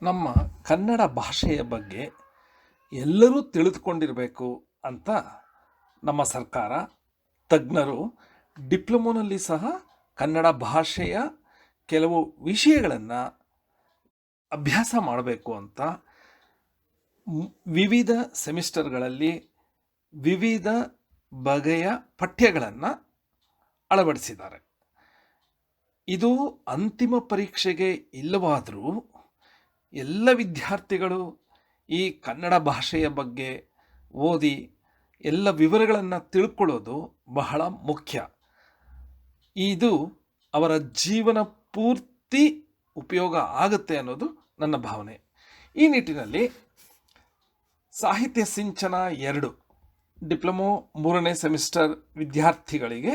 ನಮ್ಮ ಕನ್ನಡ ಭಾಷೆಯ ಬಗ್ಗೆ ಎಲ್ಲರೂ ತಿಳಿದುಕೊಂಡಿರಬೇಕು ಅಂತ ನಮ್ಮ ಸರ್ಕಾರ, ತಜ್ಞರು ಡಿಪ್ಲೊಮೊನಲ್ಲಿ ಸಹ ಕನ್ನಡ ಭಾಷೆಯ ಕೆಲವು ವಿಷಯಗಳನ್ನು ಅಭ್ಯಾಸ ಮಾಡಬೇಕು ಅಂತ ವಿವಿಧ ಸೆಮಿಸ್ಟರ್ಗಳಲ್ಲಿ ವಿವಿಧ ಬಗೆಯ ಪಠ್ಯಗಳನ್ನು ಅಳವಡಿಸಿದ್ದಾರೆ. ಇದು ಅಂತಿಮ ಪರೀಕ್ಷೆಗೆ ಇಲ್ಲವಾದರೂ ಎಲ್ಲ ವಿದ್ಯಾರ್ಥಿಗಳು ಈ ಕನ್ನಡ ಭಾಷೆಯ ಬಗ್ಗೆ ಓದಿ ಎಲ್ಲ ವಿವರಗಳನ್ನು ತಿಳ್ಕೊಳ್ಳೋದು ಬಹಳ ಮುಖ್ಯ. ಇದು ಅವರ ಜೀವನ ಪೂರ್ತಿ ಉಪಯೋಗ ಆಗುತ್ತೆ ಅನ್ನೋದು ನನ್ನ ಭಾವನೆ. ಈ ನಿಟ್ಟಿನಲ್ಲಿ ಸಾಹಿತ್ಯ ಸಿಂಚನ 2 ಡಿಪ್ಲೊಮೊ 3ನೇ ಸೆಮಿಸ್ಟರ್ ವಿದ್ಯಾರ್ಥಿಗಳಿಗೆ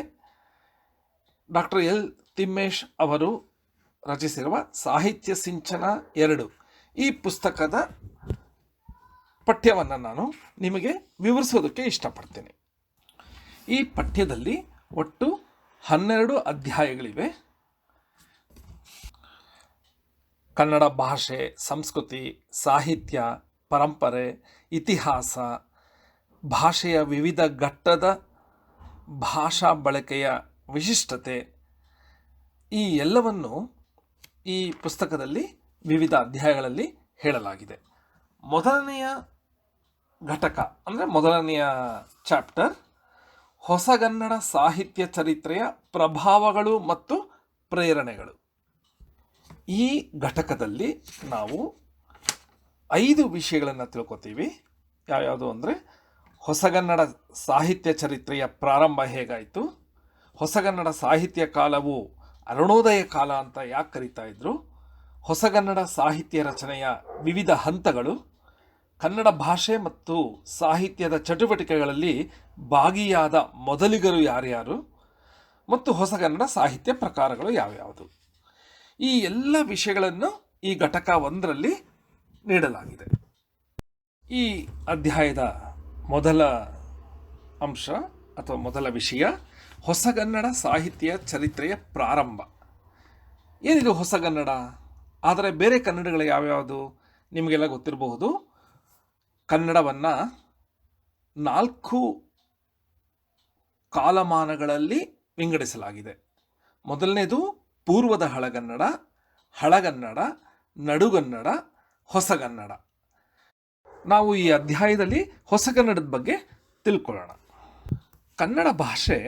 ಡಾಕ್ಟರ್ ಎಲ್ ತಿಮ್ಮೇಶ್ ಅವರು ರಚಿಸಿರುವ ಸಾಹಿತ್ಯ ಸಿಂಚನ 2 ಈ ಪುಸ್ತಕದ ಪಠ್ಯವನ್ನು ನಾನು ನಿಮಗೆ ವಿವರಿಸೋದಕ್ಕೆ ಇಷ್ಟಪಡ್ತೇನೆ. ಈ ಪಠ್ಯದಲ್ಲಿ ಒಟ್ಟು 12 ಅಧ್ಯಾಯಗಳಿವೆ. ಕನ್ನಡ ಭಾಷೆ, ಸಂಸ್ಕೃತಿ, ಸಾಹಿತ್ಯ, ಪರಂಪರೆ, ಇತಿಹಾಸ, ಭಾಷೆಯ ವಿವಿಧ ಘಟ್ಟದ ಭಾಷಾ ಬಳಕೆಯ ವಿಶಿಷ್ಟತೆ, ಈ ಎಲ್ಲವನ್ನು ಈ ಪುಸ್ತಕದಲ್ಲಿ ವಿವಿಧ ಅಧ್ಯಾಯಗಳಲ್ಲಿ ಹೇಳಲಾಗಿದೆ. ಮೊದಲನೆಯ ಘಟಕ ಅಂದರೆ ಮೊದಲನೆಯ ಚಾಪ್ಟರ್ ಹೊಸಗನ್ನಡ ಸಾಹಿತ್ಯ ಚರಿತ್ರೆಯ ಪ್ರಭಾವಗಳು ಮತ್ತು ಪ್ರೇರಣೆಗಳು. ಈ ಘಟಕದಲ್ಲಿ ನಾವು 5 ವಿಷಯಗಳನ್ನು ತಿಳ್ಕೊತೀವಿ. ಯಾವ್ಯಾವುದು ಅಂದರೆ ಹೊಸಗನ್ನಡ ಸಾಹಿತ್ಯ ಚರಿತ್ರೆಯ ಪ್ರಾರಂಭ ಹೇಗಾಯಿತು, ಹೊಸಗನ್ನಡ ಸಾಹಿತ್ಯ ಕಾಲವು ಅರುಣೋದಯ ಕಾಲ ಅಂತ ಯಾಕೆ ಕರೀತಾ ಇದ್ರು, ಹೊಸಗನ್ನಡ ಸಾಹಿತ್ಯ ರಚನೆಯ ವಿವಿಧ ಹಂತಗಳು, ಕನ್ನಡ ಭಾಷೆ ಮತ್ತು ಸಾಹಿತ್ಯದ ಚಟುವಟಿಕೆಗಳಲ್ಲಿ ಭಾಗಿಯಾದ ಮೊದಲಿಗರು ಯಾರ್ಯಾರು ಮತ್ತು ಹೊಸಗನ್ನಡ ಸಾಹಿತ್ಯ ಪ್ರಕಾರಗಳು ಯಾವ್ಯಾವುದು, ಈ ಎಲ್ಲ ವಿಷಯಗಳನ್ನು ಈ ಘಟಕ 1ರಲ್ಲಿ ನೀಡಲಾಗಿದೆ. ಈ ಅಧ್ಯಾಯದ ಮೊದಲ ಅಂಶ ಅಥವಾ ಮೊದಲ ವಿಷಯ ಹೊಸಗನ್ನಡ ಸಾಹಿತ್ಯ ಚರಿತ್ರೆಯ ಪ್ರಾರಂಭ. ಏನಿದು ಹೊಸಗನ್ನಡ? ಆದರೆ ಬೇರೆ ಕನ್ನಡಗಳು ಯಾವ್ಯಾವುದು ನಿಮಗೆಲ್ಲ ಗೊತ್ತಿರಬಹುದು. ಕನ್ನಡವನ್ನು 4 ಕಾಲಮಾನಗಳಲ್ಲಿ ವಿಂಗಡಿಸಲಾಗಿದೆ. ಮೊದಲನೇದು ಪೂರ್ವದ ಹಳಗನ್ನಡ, ಹಳಗನ್ನಡ, ನಡುಗನ್ನಡ, ಹೊಸಗನ್ನಡ. ನಾವು ಈ ಅಧ್ಯಾಯದಲ್ಲಿ ಹೊಸಗನ್ನಡದ ಬಗ್ಗೆ ತಿಳ್ಕೊಳ್ಳೋಣ. ಕನ್ನಡ ಭಾಷೆ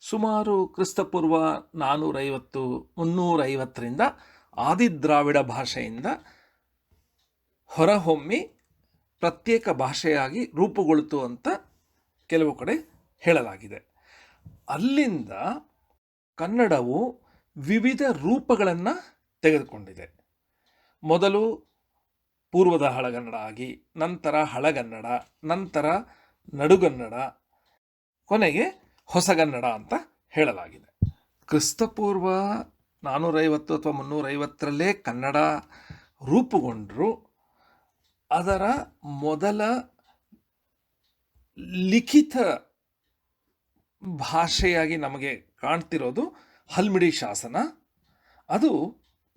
ಸುಮಾರು ಕ್ರಿಸ್ತಪೂರ್ವ 450-350ರಿಂದ ಆದಿದ್ರಾವಿಡ ಭಾಷೆಯಿಂದ ಹೊರಹೊಮ್ಮಿ ಪ್ರತ್ಯೇಕ ಭಾಷೆಯಾಗಿ ರೂಪುಗೊಳ್ತು ಅಂತ ಕೆಲವು ಕಡೆ ಹೇಳಲಾಗಿದೆ. ಅಲ್ಲಿಂದ ಕನ್ನಡವು ವಿವಿಧ ರೂಪಗಳನ್ನು ತೆಗೆದುಕೊಂಡಿದೆ. ಮೊದಲು ಪೂರ್ವದ ಹಳಗನ್ನಡ ಆಗಿ, ನಂತರ ಹಳಗನ್ನಡ, ನಂತರ ನಡುಗನ್ನಡ, ಕೊನೆಗೆ ಹೊಸಗನ್ನಡ ಅಂತ ಹೇಳಲಾಗಿದೆ. ಕ್ರಿಸ್ತಪೂರ್ವ 450 ಅಥವಾ 350ರಲ್ಲೇ ಕನ್ನಡ ರೂಪುಗೊಂಡರೂ ಅದರ ಮೊದಲ ಲಿಖಿತ ಭಾಷೆಯಾಗಿ ನಮಗೆ ಕಾಣ್ತಿರೋದು ಹಲ್ಮಿಡಿ ಶಾಸನ. ಅದು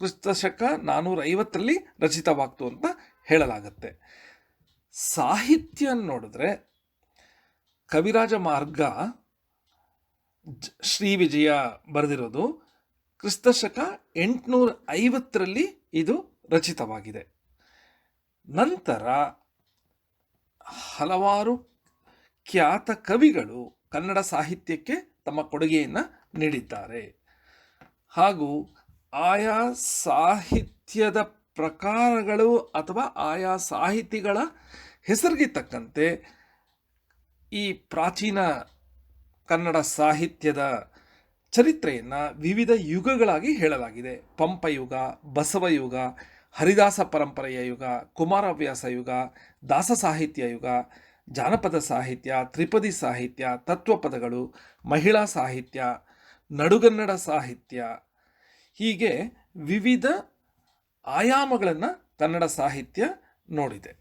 ಕ್ರಿಸ್ತಶಕ 450ರಲ್ಲಿ ರಚಿತವಾಗ್ತು ಅಂತ ಹೇಳಲಾಗತ್ತೆ. ಸಾಹಿತ್ಯ ನೋಡಿದ್ರೆ ಕವಿರಾಜ ಮಾರ್ಗ ಶ್ರೀ ವಿಜಯ ಬರೆದಿರೋದು ಕ್ರಿಸ್ತಶಕ 850ರಲ್ಲಿ ಇದು ರಚಿತವಾಗಿದೆ. ನಂತರ ಹಲವಾರು ಖ್ಯಾತ ಕವಿಗಳು ಕನ್ನಡ ಸಾಹಿತ್ಯಕ್ಕೆ ತಮ್ಮ ಕೊಡುಗೆಯನ್ನು ನೀಡಿದ್ದಾರೆ. ಹಾಗೂ ಆಯಾ ಸಾಹಿತ್ಯದ ಪ್ರಕಾರಗಳು ಅಥವಾ ಆಯಾ ಸಾಹಿತಿಗಳ ಹೆಸರಿಗೆ ತಕ್ಕಂತೆ ಈ ಪ್ರಾಚೀನ ಕನ್ನಡ ಸಾಹಿತ್ಯದ ಚರಿತ್ರೆಯನ್ನು ವಿವಿಧ ಯುಗಗಳಾಗಿ ಹೇಳಲಾಗಿದೆ. ಪಂಪಯುಗ, ಬಸವಯುಗ, ಹರಿದಾಸ ಪರಂಪರೆಯ ಯುಗ, ಕುಮಾರವ್ಯಾಸ ಯುಗ, ದಾಸ ಸಾಹಿತ್ಯ ಯುಗ, ಜಾನಪದ ಸಾಹಿತ್ಯ, ತ್ರಿಪದಿ ಸಾಹಿತ್ಯ, ತತ್ವಪದಗಳು, ಮಹಿಳಾ ಸಾಹಿತ್ಯ, ನಡುಗನ್ನಡ ಸಾಹಿತ್ಯ, ಹೀಗೆ ವಿವಿಧ ಆಯಾಮಗಳನ್ನು ಕನ್ನಡ ಸಾಹಿತ್ಯ ನೋಡಿದೆ.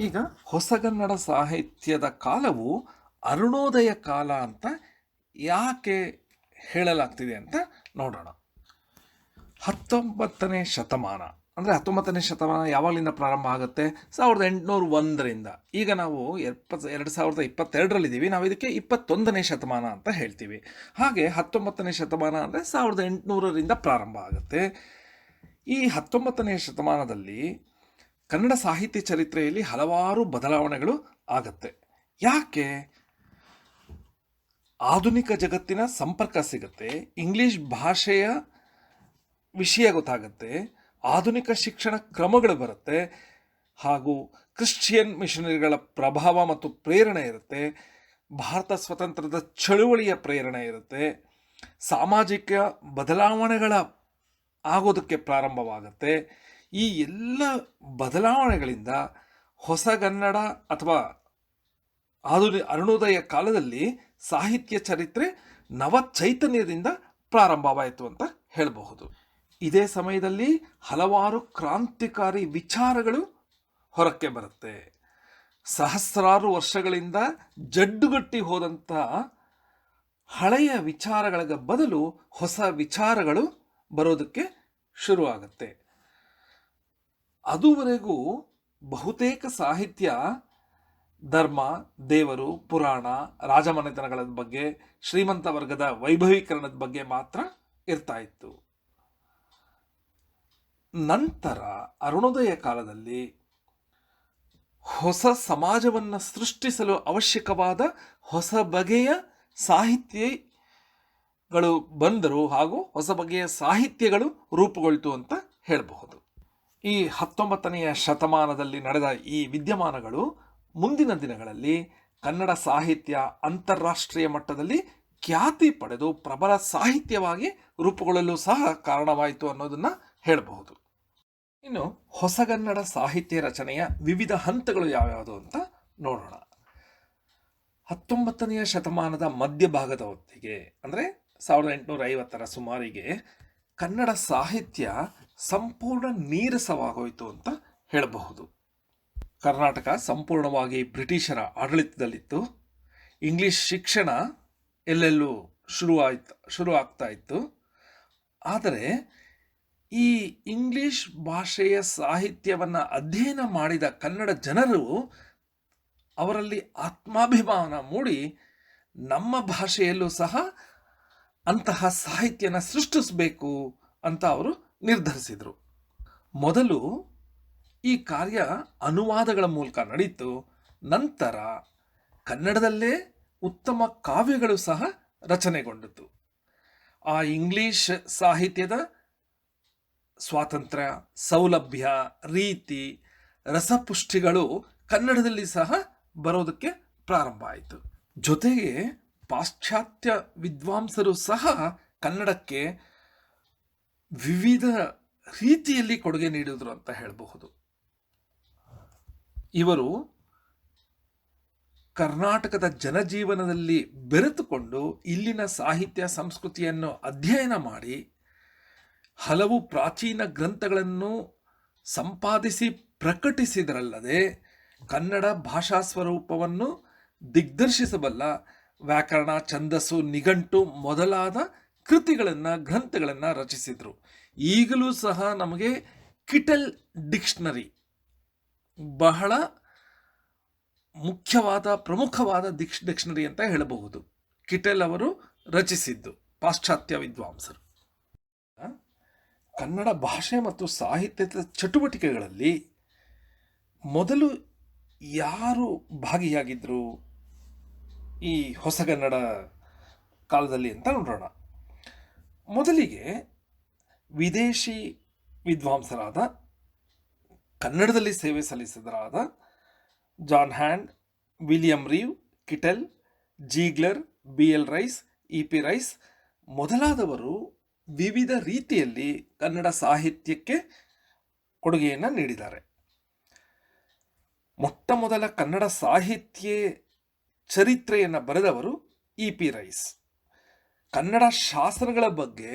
ಈಗ ಹೊಸಗನ್ನಡ ಸಾಹಿತ್ಯದ ಕಾಲವು ಅರುಣೋದಯ ಕಾಲ ಅಂತ ಯಾಕೆ ಹೇಳಲಾಗ್ತಿದೆ ಅಂತ ನೋಡೋಣ. 19ನೇ ಶತಮಾನ ಅಂದರೆ 19ನೇ ಶತಮಾನ ಯಾವಾಗಲಿಂದ ಪ್ರಾರಂಭ ಆಗುತ್ತೆ? 1801ರಿಂದ. ಈಗ ನಾವು 2022ರಲ್ಲಿದ್ದೀವಿ. ನಾವು ಇದಕ್ಕೆ 21ನೇ ಶತಮಾನ ಅಂತ ಹೇಳ್ತೀವಿ. ಹಾಗೆ 19ನೇ ಶತಮಾನ ಅಂದರೆ 1800ರಿಂದ ಪ್ರಾರಂಭ ಆಗುತ್ತೆ. ಈ 19ನೇ ಶತಮಾನದಲ್ಲಿ ಕನ್ನಡ ಸಾಹಿತ್ಯ ಚರಿತ್ರೆಯಲ್ಲಿ ಹಲವಾರು ಬದಲಾವಣೆಗಳು ಆಗತ್ತೆ. ಯಾಕೆ? ಆಧುನಿಕ ಜಗತ್ತಿನ ಸಂಪರ್ಕ ಸಿಗುತ್ತೆ, ಇಂಗ್ಲಿಷ್ ಭಾಷೆಯ ವಿಷಯ ಗೊತ್ತಾಗುತ್ತೆ, ಆಧುನಿಕ ಶಿಕ್ಷಣ ಕ್ರಮಗಳು ಬರುತ್ತೆ, ಹಾಗೂ ಕ್ರಿಶ್ಚಿಯನ್ ಮಿಷನರಿಗಳ ಪ್ರಭಾವ ಮತ್ತು ಪ್ರೇರಣೆ ಇರುತ್ತೆ, ಭಾರತ ಸ್ವತಂತ್ರದ ಚಳುವಳಿಯ ಪ್ರೇರಣೆ ಇರುತ್ತೆ, ಸಾಮಾಜಿಕ ಬದಲಾವಣೆಗಳ ಆಗೋದಕ್ಕೆ ಪ್ರಾರಂಭವಾಗುತ್ತೆ. ಈ ಎಲ್ಲ ಬದಲಾವಣೆಗಳಿಂದ ಹೊಸಗನ್ನಡ ಅಥವಾ ಅರುಣೋದಯ ಕಾಲದಲ್ಲಿ ಸಾಹಿತ್ಯ ಚರಿತ್ರೆ ನವ ಚೈತನ್ಯದಿಂದ ಪ್ರಾರಂಭವಾಯಿತು ಅಂತ ಹೇಳಬಹುದು. ಇದೇ ಸಮಯದಲ್ಲಿ ಹಲವಾರು ಕ್ರಾಂತಿಕಾರಿ ವಿಚಾರಗಳು ಹೊರಕ್ಕೆ ಬರುತ್ತೆ. ಸಹಸ್ರಾರು ವರ್ಷಗಳಿಂದ ಜಡ್ಡುಗಟ್ಟಿ ಹೋದಂಥ ಹಳೆಯ ವಿಚಾರಗಳ ಬದಲು ಹೊಸ ವಿಚಾರಗಳು ಬರೋದಕ್ಕೆ ಶುರುವಾಗುತ್ತೆ. ಅದುವರೆಗೂ ಬಹುತೇಕ ಸಾಹಿತ್ಯ ಧರ್ಮ, ದೇವರು, ಪುರಾಣ, ರಾಜಮನೆತನಗಳ ಬಗ್ಗೆ, ಶ್ರೀಮಂತ ವರ್ಗದ ವೈಭವೀಕರಣದ ಬಗ್ಗೆ ಮಾತ್ರ ಇರ್ತಾ ಇತ್ತು. ನಂತರ ಅರುಣೋದಯ ಕಾಲದಲ್ಲಿ ಹೊಸ ಸಮಾಜವನ್ನು ಸೃಷ್ಟಿಸಲು ಅವಶ್ಯಕವಾದ ಹೊಸ ಬಗೆಯ ಸಾಹಿತ್ಯಗಳು ಬಂದರು ಹಾಗೂ ಹೊಸ ಬಗೆಯ ಸಾಹಿತ್ಯಗಳು ರೂಪುಗೊಳ್ತು ಅಂತ ಹೇಳಬಹುದು. ಈ 19ನೇ ಶತಮಾನದಲ್ಲಿ ನಡೆದ ಈ ವಿದ್ಯಮಾನಗಳು ಮುಂದಿನ ದಿನಗಳಲ್ಲಿ ಕನ್ನಡ ಸಾಹಿತ್ಯ ಅಂತಾರಾಷ್ಟ್ರೀಯ ಮಟ್ಟದಲ್ಲಿ ಖ್ಯಾತಿ ಪಡೆದು ಪ್ರಬಲ ಸಾಹಿತ್ಯವಾಗಿ ರೂಪುಗೊಳ್ಳಲು ಸಹ ಕಾರಣವಾಯಿತು ಅನ್ನೋದನ್ನು ಹೇಳಬಹುದು. ಇನ್ನು ಹೊಸಗನ್ನಡ ಸಾಹಿತ್ಯ ರಚನೆಯ ವಿವಿಧ ಹಂತಗಳು ಯಾವ್ಯಾವುದು ಅಂತ ನೋಡೋಣ. 19ನೇ ಶತಮಾನದ ಮಧ್ಯಭಾಗದ ಹೊತ್ತಿಗೆ ಅಂದರೆ 1850ರ ಸುಮಾರಿಗೆ ಕನ್ನಡ ಸಾಹಿತ್ಯ ಸಂಪೂರ್ಣ ನೀರಸವಾಗೋಯಿತು ಅಂತ ಹೇಳಬಹುದು. ಕರ್ನಾಟಕ ಸಂಪೂರ್ಣವಾಗಿ ಬ್ರಿಟಿಷರ ಆಡಳಿತದಲ್ಲಿತ್ತು. ಇಂಗ್ಲಿಷ್ ಶಿಕ್ಷಣ ಎಲ್ಲೆಲ್ಲೂ ಶುರು ಆಗ್ತಾ ಇತ್ತು. ಆದರೆ ಈ ಇಂಗ್ಲಿಷ್ ಭಾಷೆಯ ಸಾಹಿತ್ಯವನ್ನು ಅಧ್ಯಯನ ಮಾಡಿದ ಕನ್ನಡ ಜನರು ಅವರಲ್ಲಿ ಆತ್ಮಾಭಿಮಾನ ಮೂಡಿ ನಮ್ಮ ಭಾಷೆಯಲ್ಲೂ ಸಹ ಅಂತಹ ಸಾಹಿತ್ಯನ ಸೃಷ್ಟಿಸಬೇಕು ಅಂತ ಅವರು ನಿರ್ಧರಿಸಿದರು. ಮೊದಲು ಈ ಕಾರ್ಯ ಅನುವಾದಗಳ ಮೂಲಕ ನಡೀತು. ನಂತರ ಕನ್ನಡದಲ್ಲೇ ಉತ್ತಮ ಕಾವ್ಯಗಳು ಸಹ ರಚನೆಗೊಂಡಿತು. ಆ ಇಂಗ್ಲಿಷ್ ಸಾಹಿತ್ಯದ ಸ್ವಾತಂತ್ರ್ಯ, ಸೌಲಭ್ಯ, ರೀತಿ, ರಸಪುಷ್ಟಿಗಳು ಕನ್ನಡದಲ್ಲಿ ಸಹ ಬರೋದಕ್ಕೆ ಪ್ರಾರಂಭ ಆಯಿತು. ಜೊತೆಗೆ ಪಾಶ್ಚಾತ್ಯ ವಿದ್ವಾಂಸರು ಸಹ ಕನ್ನಡಕ್ಕೆ ವಿವಿಧ ರೀತಿಯಲ್ಲಿ ಕೊಡುಗೆ ನೀಡಿದರು ಅಂತ ಹೇಳಬಹುದು. ಇವರು ಕರ್ನಾಟಕದ ಜನಜೀವನದಲ್ಲಿ ಬೆರೆತುಕೊಂಡು ಇಲ್ಲಿನ ಸಾಹಿತ್ಯ ಸಂಸ್ಕೃತಿಯನ್ನು ಅಧ್ಯಯನ ಮಾಡಿ ಹಲವು ಪ್ರಾಚೀನ ಗ್ರಂಥಗಳನ್ನು ಸಂಪಾದಿಸಿ ಪ್ರಕಟಿಸಿದರಲ್ಲದೆ ಕನ್ನಡ ಭಾಷಾ ಸ್ವರೂಪವನ್ನು ದಿಗ್ದರ್ಶಿಸಬಲ್ಲ ವ್ಯಾಕರಣ, ಛಂದಸ್ಸು, ನಿಘಂಟು ಮೊದಲಾದ ಗ್ರಂಥಗಳನ್ನು ರಚಿಸಿದರು. ಈಗಲೂ ಸಹ ನಮಗೆ ಕಿಟಲ್ ಡಿಕ್ಷನರಿ ಬಹಳ ಮುಖ್ಯವಾದ ಪ್ರಮುಖವಾದ ಡಿಕ್ಷನರಿ ಅಂತ ಹೇಳಬಹುದು. ಕಿಟಲ್ ಅವರು ರಚಿಸಿದ್ದು, ಪಾಶ್ಚಾತ್ಯ ವಿದ್ವಾಂಸರು. ಕನ್ನಡ ಭಾಷೆ ಮತ್ತು ಸಾಹಿತ್ಯದ ಚಟುವಟಿಕೆಗಳಲ್ಲಿ ಮೊದಲು ಯಾರು ಭಾಗಿಯಾಗಿದ್ದರು ಈ ಹೊಸಗನ್ನಡ ಕಾಲದಲ್ಲಿ ಅಂತ ನೋಡೋಣ. ಮೊದಲಿಗೆ ವಿದೇಶಿ ವಿದ್ವಾಂಸರಾದ, ಕನ್ನಡದಲ್ಲಿ ಸೇವೆ ಸಲ್ಲಿಸಿದರಾದ John Hand, William Reeve, Kittel, Ziegler, BL Rice, EP Rice ಮೊದಲಾದವರು ವಿವಿಧ ರೀತಿಯಲ್ಲಿ ಕನ್ನಡ ಸಾಹಿತ್ಯಕ್ಕೆ ಕೊಡುಗೆಯನ್ನು ನೀಡಿದ್ದಾರೆ. ಮೊಟ್ಟ ಮೊದಲ ಕನ್ನಡ ಸಾಹಿತ್ಯ ಚರಿತ್ರೆಯನ್ನು ಬರೆದವರು EP ರೈಸ್. ಕನ್ನಡ ಶಾಸ್ತ್ರಗಳ ಬಗ್ಗೆ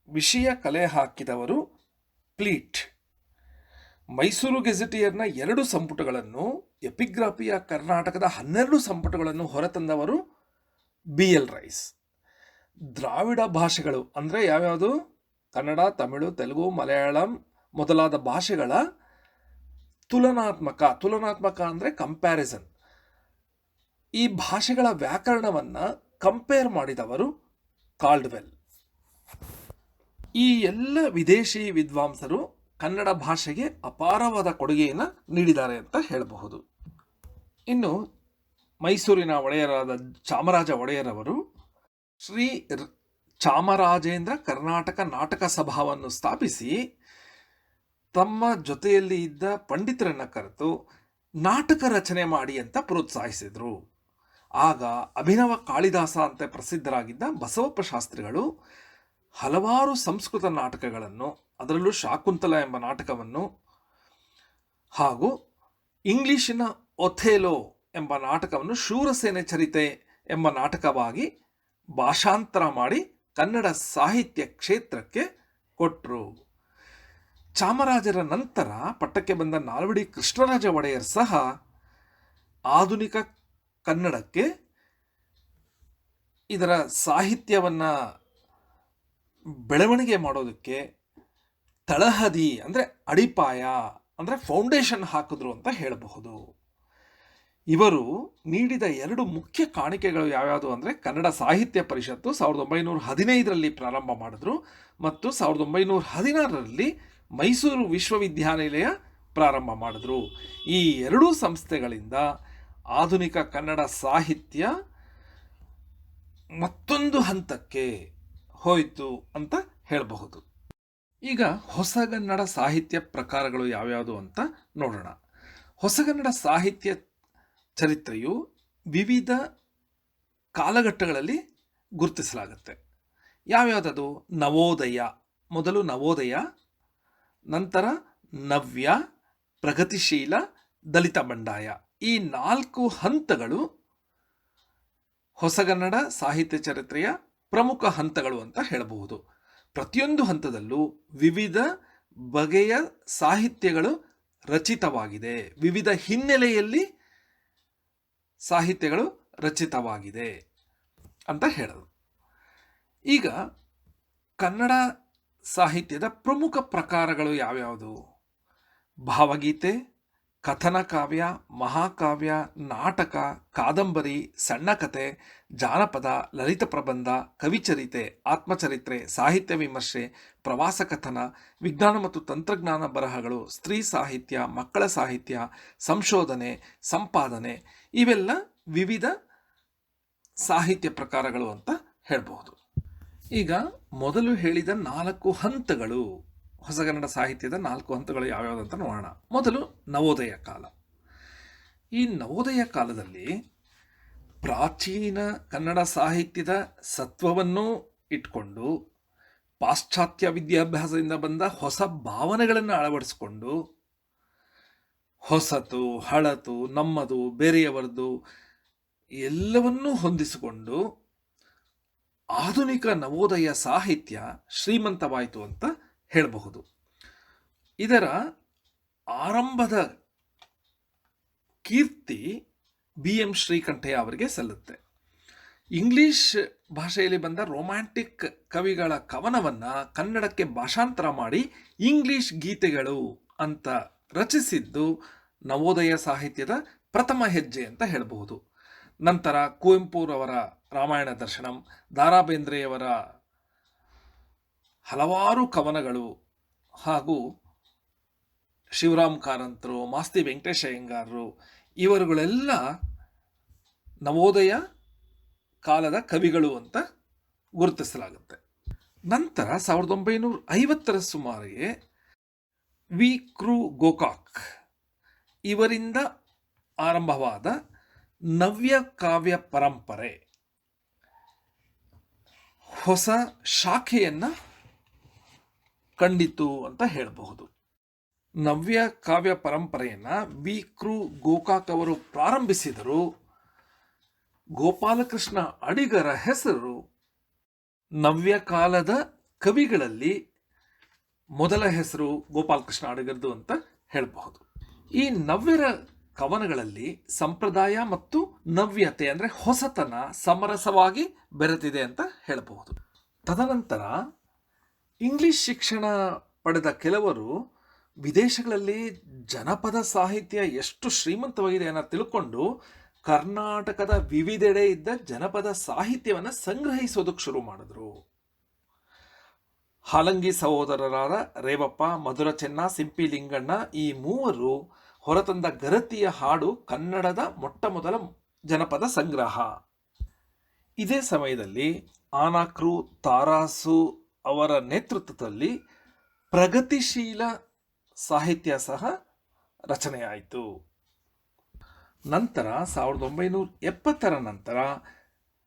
ವಿಷಯ ಕಲೆ ಹಾಕಿದವರು ಪ್ಲೀಟ್. ಮೈಸೂರು ಗೆಜೆಟಿಯರ್ನ 2 ಸಂಪುಟಗಳನ್ನು, ಎಪಿಗ್ರಾಫಿಯ ಕರ್ನಾಟಕದ 12 ಸಂಪುಟಗಳನ್ನು ಹೊರತಂದವರು BL ರೈಸ್. ದ್ರಾವಿಡ ಭಾಷೆಗಳು ಅಂದರೆ ಯಾವ್ಯಾವುದು? ಕನ್ನಡ, ತಮಿಳು, ತೆಲುಗು, ಮಲಯಾಳಂ ಮೊದಲಾದ ಭಾಷೆಗಳ ತುಲನಾತ್ಮಕ ಅಂದರೆ ಕಂಪ್ಯಾರಿಸನ್, ಈ ಭಾಷೆಗಳ ವ್ಯಾಕರಣವನ್ನು ಕಂಪೇರ್ ಮಾಡಿದವರು ಕಾಲ್ಡ್ವೆಲ್. ಈ ಎಲ್ಲ ವಿದೇಶಿ ವಿದ್ವಾಂಸರು ಕನ್ನಡ ಭಾಷೆಗೆ ಅಪಾರವಾದ ಕೊಡುಗೆಯನ್ನು ನೀಡಿದ್ದಾರೆ ಅಂತ ಹೇಳಬಹುದು. ಇನ್ನು ಮೈಸೂರಿನ ಒಡೆಯರಾದ ಚಾಮರಾಜ ಒಡೆಯರವರು ಶ್ರೀ ಚಾಮರಾಜೇಂದ್ರ ಕರ್ನಾಟಕ ನಾಟಕ ಸಭಾವನ್ನು ಸ್ಥಾಪಿಸಿ ತಮ್ಮ ಜೊತೆಯಲ್ಲಿ ಇದ್ದ ಪಂಡಿತರನ್ನು ಕರೆತು ನಾಟಕ ರಚನೆ ಮಾಡಿ ಅಂತ ಪ್ರೋತ್ಸಾಹಿಸಿದರು. ಆಗ ಅಭಿನವ ಕಾಳಿದಾಸ ಅಂತ ಪ್ರಸಿದ್ಧರಾಗಿದ್ದ ಬಸವಪ್ಪ ಶಾಸ್ತ್ರಿಗಳು ಹಲವಾರು ಸಂಸ್ಕೃತ ನಾಟಕಗಳನ್ನು, ಅದರಲ್ಲೂ ಶಾಕುಂತಲ ಎಂಬ ನಾಟಕವನ್ನು ಹಾಗೂ ಇಂಗ್ಲಿಶಿನ ಒಥೇಲೋ ಎಂಬ ನಾಟಕವನ್ನು ಶೂರಸೇನೆ ಚರಿತೆ ಎಂಬ ನಾಟಕವಾಗಿ ಭಾಷಾಂತರ ಮಾಡಿ ಕನ್ನಡ ಸಾಹಿತ್ಯ ಕ್ಷೇತ್ರಕ್ಕೆ ಕೊಟ್ಟರು. ಚಾಮರಾಜರ ನಂತರ ಪಟ್ಟಕ್ಕೆ ಬಂದ ನಾಲ್ವಡಿ ಕೃಷ್ಣರಾಜ ಒಡೆಯರ್ ಸಹ ಆಧುನಿಕ ಕನ್ನಡಕ್ಕೆ ಇದರ ಸಾಹಿತ್ಯವನ್ನು ಬೆಳವಣಿಗೆ ಮಾಡೋದಕ್ಕೆ ತಳಹದಿ ಅಂದರೆ ಅಡಿಪಾಯ ಅಂದರೆ ಫೌಂಡೇಶನ್ ಹಾಕಿದ್ರು ಅಂತ ಹೇಳಬಹುದು. ಇವರು ನೀಡಿದ 2 ಮುಖ್ಯ ಕಾಣಿಕೆಗಳು ಯಾವ್ಯಾವುದು ಅಂದರೆ ಕನ್ನಡ ಸಾಹಿತ್ಯ ಪರಿಷತ್ತು 1915ರಲ್ಲಿ ಪ್ರಾರಂಭ ಮಾಡಿದ್ರು ಮತ್ತು 1916ರಲ್ಲಿ ಮೈಸೂರು ವಿಶ್ವವಿದ್ಯಾನಿಲಯ ಪ್ರಾರಂಭ ಮಾಡಿದ್ರು. ಈ 2 ಸಂಸ್ಥೆಗಳಿಂದ ಆಧುನಿಕ ಕನ್ನಡ ಸಾಹಿತ್ಯ ಮತ್ತೊಂದು ಹಂತಕ್ಕೆ ಹೋಯಿತು ಅಂತ ಹೇಳಬಹುದು. ಈಗ ಹೊಸಗನ್ನಡ ಸಾಹಿತ್ಯ ಪ್ರಕಾರಗಳು ಯಾವ್ಯಾವುದು ಅಂತ ನೋಡೋಣ. ಹೊಸಗನ್ನಡ ಸಾಹಿತ್ಯ ಚರಿತ್ರೆಯು ವಿವಿಧ ಕಾಲಘಟ್ಟಗಳಲ್ಲಿ ಗುರುತಿಸಲಾಗುತ್ತೆ. ಯಾವ್ಯಾವುದದು? ನವೋದಯ, ಮೊದಲು ನವೋದಯ, ನಂತರ ನವ್ಯ, ಪ್ರಗತಿಶೀಲ, ದಲಿತ ಬಂಡಾಯ, ಈ 4 ಹಂತಗಳು ಹೊಸಗನ್ನಡ ಸಾಹಿತ್ಯ ಚರಿತ್ರೆಯ ಪ್ರಮುಖ ಹಂತಗಳು ಅಂತ ಹೇಳಬಹುದು. ಪ್ರತಿಯೊಂದು ಹಂತದಲ್ಲೂ ವಿವಿಧ ಬಗೆಯ ಸಾಹಿತ್ಯಗಳು ರಚಿತವಾಗಿದೆ, ವಿವಿಧ ಹಿನ್ನೆಲೆಯಲ್ಲಿ ಸಾಹಿತ್ಯಗಳು ರಚಿತವಾಗಿದೆ ಅಂತ ಹೇಳೋದು. ಈಗ ಕನ್ನಡ ಸಾಹಿತ್ಯದ ಪ್ರಮುಖ ಪ್ರಕಾರಗಳು ಯಾವ್ಯಾವುದು? ಭಾವಗೀತೆ, ಕಥನ ಕಾವ್ಯ, ಮಹಾಕಾವ್ಯ, ನಾಟಕ, ಕಾದಂಬರಿ, ಸಣ್ಣ ಕಥೆ, ಜಾನಪದ, ಲಲಿತ ಪ್ರಬಂಧ, ಕವಿಚರಿತೆ, ಆತ್ಮಚರಿತ್ರೆ, ಸಾಹಿತ್ಯ ವಿಮರ್ಶೆ, ಪ್ರವಾಸ ಕಥನ, ವಿಜ್ಞಾನ ಮತ್ತು ತಂತ್ರಜ್ಞಾನ ಬರಹಗಳು, ಸ್ತ್ರೀ ಸಾಹಿತ್ಯ, ಮಕ್ಕಳ ಸಾಹಿತ್ಯ, ಸಂಶೋಧನೆ, ಸಂಪಾದನೆ, ಇವೆಲ್ಲ ವಿವಿಧ ಸಾಹಿತ್ಯ ಪ್ರಕಾರಗಳು ಅಂತ ಹೇಳಬಹುದು. ಈಗ ಮೊದಲು ಹೇಳಿದ 4 ಹಂತಗಳು, ಹೊಸಗನ್ನಡ ಸಾಹಿತ್ಯದ 4 ಹಂತಗಳು ಯಾವ್ಯಾವುದು ಅಂತ ನೋಡೋಣ. ಮೊದಲು ನವೋದಯ ಕಾಲ. ಈ ನವೋದಯ ಕಾಲದಲ್ಲಿ ಪ್ರಾಚೀನ ಕನ್ನಡ ಸಾಹಿತ್ಯದ ಸತ್ವವನ್ನು ಇಟ್ಕೊಂಡು ಪಾಶ್ಚಾತ್ಯ ವಿದ್ಯಾಭ್ಯಾಸದಿಂದ ಬಂದ ಹೊಸ ಭಾವನೆಗಳನ್ನು ಅಳವಡಿಸಿಕೊಂಡು ಹೊಸತು, ಹಳತು, ನಮ್ಮದು, ಬೇರೆಯವರದು ಎಲ್ಲವನ್ನೂ ಹೊಂದಿಸಿಕೊಂಡು ಆಧುನಿಕ ನವೋದಯ ಸಾಹಿತ್ಯ ಶ್ರೀಮಂತವಾಯಿತು ಅಂತ ಹೇಳಬಹುದು. ಇದರ ಆರಂಭದ ಕೀರ್ತಿ BM ಶ್ರೀಕಂಠಯ್ಯ ಅವರಿಗೆ ಸಲ್ಲುತ್ತೆ. ಇಂಗ್ಲಿಷ್ ಭಾಷೆಯಲ್ಲಿ ಬಂದ ರೊಮ್ಯಾಂಟಿಕ್ ಕವಿಗಳ ಕವನವನ್ನು ಕನ್ನಡಕ್ಕೆ ಭಾಷಾಂತರ ಮಾಡಿ ಇಂಗ್ಲಿಷ್ ಗೀತೆಗಳು ಅಂತ ರಚಿಸಿದ್ದು ನವೋದಯ ಸಾಹಿತ್ಯದ ಪ್ರಥಮ ಹೆಜ್ಜೆ ಅಂತ ಹೇಳಬಹುದು. ನಂತರ ಕುವೆಂಪುರವರ ರಾಮಾಯಣ ದರ್ಶನಂ, ದ.ರಾ ಬೇಂದ್ರೆಯವರ ಹಲವಾರು ಕವನಗಳು ಹಾಗೂ ಶಿವರಾಮ್ ಕಾರಂತರು, ಮಾಸ್ತಿ ವೆಂಕಟೇಶ ಅಯ್ಯಂಗಾರರು ಇವರುಗಳೆಲ್ಲ ನವೋದಯ ಕಾಲದ ಕವಿಗಳು ಅಂತ ಗುರುತಿಸಲಾಗುತ್ತೆ. ನಂತರ 1950ರ ಸುಮಾರಿಗೆ ವಿ.ಕೃ. ಗೋಕಾಕ್ ಇವರಿಂದ ಆರಂಭವಾದ ನವ್ಯ ಕಾವ್ಯ ಪರಂಪರೆ ಹೊಸ ಶಾಖೆಯನ್ನು ಕಂಡಿತು ಅಂತ ಹೇಳಬಹುದು. ನವ್ಯ ಕಾವ್ಯ ಪರಂಪರೆಯನ್ನು ವಿ.ಕೃ. ಗೋಕಾಕ್ ಅವರು ಪ್ರಾರಂಭಿಸಿದರು. ಗೋಪಾಲಕೃಷ್ಣ ಅಡಿಗರ ಹೆಸರು ನವ್ಯ ಕಾಲದ ಕವಿಗಳಲ್ಲಿ ಮೊದಲ ಹೆಸರು ಗೋಪಾಲಕೃಷ್ಣ ಅಡಿಗರದು ಅಂತ ಹೇಳಬಹುದು. ಈ ನವ್ಯರ ಕವನಗಳಲ್ಲಿ ಸಂಪ್ರದಾಯ ಮತ್ತು ನವ್ಯತೆ ಅಂದರೆ ಹೊಸತನ ಸಮರಸವಾಗಿ ಬೆರೆತಿದೆ ಅಂತ ಹೇಳಬಹುದು. ತದನಂತರ ಇಂಗ್ಲಿಷ್ ಶಿಕ್ಷಣ ಪಡೆದ ಕೆಲವರು ವಿದೇಶಗಳಲ್ಲಿ ಜನಪದ ಸಾಹಿತ್ಯ ಎಷ್ಟು ಶ್ರೀಮಂತವಾಗಿದೆ ಅನ್ನೋ ತಿಳ್ಕೊಂಡು ಕರ್ನಾಟಕದ ವಿವಿಧೆಡೆ ಇದ್ದ ಜನಪದ ಸಾಹಿತ್ಯವನ್ನು ಸಂಗ್ರಹಿಸೋದಕ್ಕೆ ಶುರು ಮಾಡಿದ್ರು. ಹಾಲಂಗಿ ಸಹೋದರರಾದ ರೇವಪ್ಪ, ಮಧುರ ಚೆನ್ನ, ಸಿಂಪಿ ಲಿಂಗಣ್ಣ ಈ ಮೂವರು ಹೊರತಂದ ಗರತಿಯ ಹಾಡು ಕನ್ನಡದ ಮೊಟ್ಟ ಮೊದಲ ಜನಪದ ಸಂಗ್ರಹ. ಇದೇ ಸಮಯದಲ್ಲಿ ಆನಾಕ್ರು, ತಾರಾಸು ಅವರ ನೇತೃತ್ವದಲ್ಲಿ ಪ್ರಗತಿಶೀಲ ಸಾಹಿತ್ಯ ಸಹ ರಚನೆಯಾಯಿತು. ನಂತರ 1970 ನಂತರ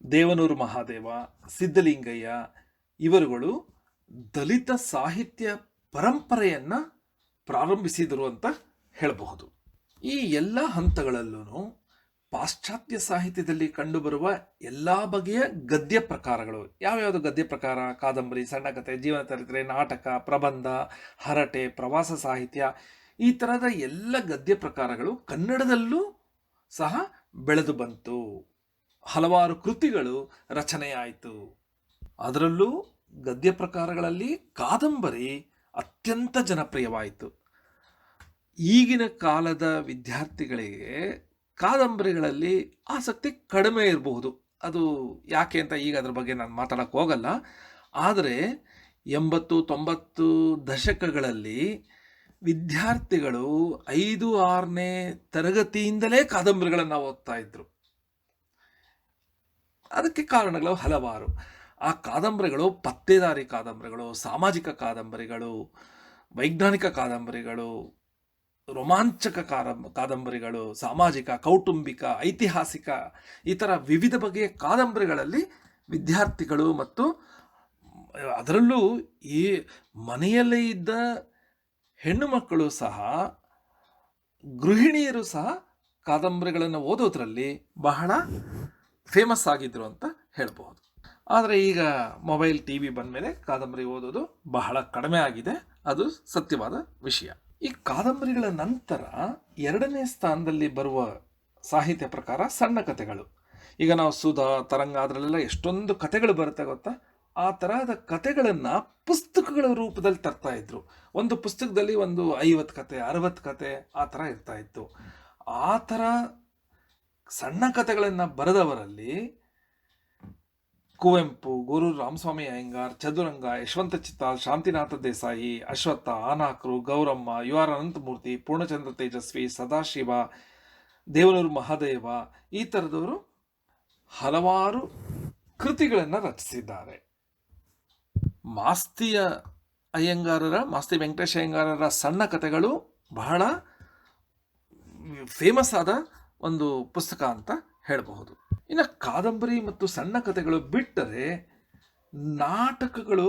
ದೇವನೂರು ಮಹಾದೇವ, ಸಿದ್ಧಲಿಂಗಯ್ಯ ಇವರುಗಳು ದಲಿತ ಸಾಹಿತ್ಯ ಪರಂಪರೆಯನ್ನು ಪ್ರಾರಂಭಿಸಿದರು ಅಂತ ಹೇಳಬಹುದು. ಈ ಎಲ್ಲ ಹಂತಗಳಲ್ಲೂ ಪಾಶ್ಚಾತ್ಯ ಸಾಹಿತ್ಯದಲ್ಲಿ ಕಂಡುಬರುವ ಎಲ್ಲ ಬಗೆಯ ಗದ್ಯ ಪ್ರಕಾರಗಳು, ಯಾವ್ಯಾವುದು ಗದ್ಯ ಪ್ರಕಾರ? ಕಾದಂಬರಿ, ಸಣ್ಣಕಥೆ, ಜೀವನ ಚರಿತ್ರೆ, ನಾಟಕ, ಪ್ರಬಂಧ, ಹರಟೆ, ಪ್ರವಾಸ ಸಾಹಿತ್ಯ, ಈ ಥರದ ಎಲ್ಲ ಗದ್ಯ ಪ್ರಕಾರಗಳು ಕನ್ನಡದಲ್ಲೂ ಸಹ ಬೆಳೆದು ಬಂತು. ಹಲವಾರು ಕೃತಿಗಳು ರಚನೆಯಾಯಿತು. ಅದರಲ್ಲೂ ಗದ್ಯ ಪ್ರಕಾರಗಳಲ್ಲಿ ಕಾದಂಬರಿ ಅತ್ಯಂತ ಜನಪ್ರಿಯವಾಯಿತು. ಈಗಿನ ಕಾಲದ ವಿದ್ಯಾರ್ಥಿಗಳಿಗೆ ಕಾದಂಬರಿಗಳಲ್ಲಿ ಆಸಕ್ತಿ ಕಡಿಮೆ ಇರಬಹುದು. ಅದು ಯಾಕೆ ಅಂತ ಈಗ ಅದ್ರ ಬಗ್ಗೆ ನಾನು ಮಾತಾಡೋಕ್ಕೆ ಹೋಗಲ್ಲ. ಆದರೆ 80-90 ದಶಕಗಳಲ್ಲಿ ವಿದ್ಯಾರ್ಥಿಗಳು 5-6ನೇ ತರಗತಿಯಿಂದಲೇ ಕಾದಂಬರಿಗಳನ್ನು ಓದ್ತಾ ಇದ್ರು. ಅದಕ್ಕೆ ಕಾರಣಗಳು ಹಲವಾರು. ಆ ಕಾದಂಬರಿಗಳು ಪತ್ತೇದಾರಿ ಕಾದಂಬರಿಗಳು, ಸಾಮಾಜಿಕ ಕಾದಂಬರಿಗಳು, ವೈಜ್ಞಾನಿಕ ಕಾದಂಬರಿಗಳು, ರೋಮಾಂಚಕ ಕಾದಂಬರಿಗಳು, ಸಾಮಾಜಿಕ, ಕೌಟುಂಬಿಕ, ಐತಿಹಾಸಿಕ, ಈ ಥರ ವಿವಿಧ ಬಗೆಯ ಕಾದಂಬರಿಗಳಲ್ಲಿ ವಿದ್ಯಾರ್ಥಿಗಳು ಮತ್ತು ಅದರಲ್ಲೂ ಈ ಮನೆಯಲ್ಲೇ ಇದ್ದ ಹೆಣ್ಣು ಮಕ್ಕಳು ಸಹ, ಗೃಹಿಣಿಯರು ಸಹ ಕಾದಂಬರಿಗಳನ್ನು ಓದೋದ್ರಲ್ಲಿ ಬಹಳ ಫೇಮಸ್ ಆಗಿದ್ರು ಅಂತ ಹೇಳ್ಬೋದು. ಆದರೆ ಈಗ ಮೊಬೈಲ್, TV ಬಂದ ಮೇಲೆ ಕಾದಂಬರಿ ಓದೋದು ಬಹಳ ಕಡಿಮೆ ಆಗಿದೆ. ಅದು ಸತ್ಯವಾದ ವಿಷಯ. ಈ ಕಾದಂಬರಿಗಳ ನಂತರ 2ನೇ ಸ್ಥಾನದಲ್ಲಿ ಬರುವ ಸಾಹಿತ್ಯ ಪ್ರಕಾರ ಸಣ್ಣ ಕಥೆಗಳು. ಈಗ ನಾವು ಸುಧಾ, ತರಂಗ ಅದರಲ್ಲೆಲ್ಲ ಎಷ್ಟೊಂದು ಕಥೆಗಳು ಬರುತ್ತೆ ಗೊತ್ತಾ? ಆ ತರಹದ ಕಥೆಗಳನ್ನು ಪುಸ್ತಕಗಳ ರೂಪದಲ್ಲಿ ತರ್ತಾ ಇದ್ರು. ಒಂದು ಪುಸ್ತಕದಲ್ಲಿ ಒಂದು 50 ಕತೆ, 60 ಕತೆ ಆ ಥರ ಇರ್ತಾ ಇತ್ತು. ಆ ಥರ ಸಣ್ಣ ಕಥೆಗಳನ್ನು ಬರೆದವರಲ್ಲಿ ಕುವೆಂಪು, ಗೋರೂರು ರಾಮಸ್ವಾಮಿ ಅಯ್ಯಂಗಾರ್, ಚದುರಂಗ, ಯಶವಂತ ಚಿತ್ತಾಲ್, ಶಾಂತಿನಾಥ ದೇಸಾಯಿ, ಅಶ್ವತ್ಥ, ಆನಾಕ್ರು, ಗೌರಮ್ಮ, ಯು ಆರ್ ಅನಂತಮೂರ್ತಿ, ಪೂರ್ಣಚಂದ್ರ ತೇಜಸ್ವಿ, ಸದಾಶಿವ, ದೇವನೂರು ಮಹಾದೇವ ಈ ಥರದವರು ಹಲವಾರು ಕೃತಿಗಳನ್ನು ರಚಿಸಿದ್ದಾರೆ. ಮಾಸ್ತಿ ವೆಂಕಟೇಶ ಅಯ್ಯಂಗಾರರ ಸಣ್ಣ ಕಥೆಗಳು ಬಹಳ ಫೇಮಸ್ ಆದ ಒಂದು ಪುಸ್ತಕ ಅಂತ ಹೇಳಬಹುದು. ಇನ್ನು ಕಾದಂಬರಿ ಮತ್ತು ಸಣ್ಣ ಕಥೆಗಳು ಬಿಟ್ಟರೆ ನಾಟಕಗಳು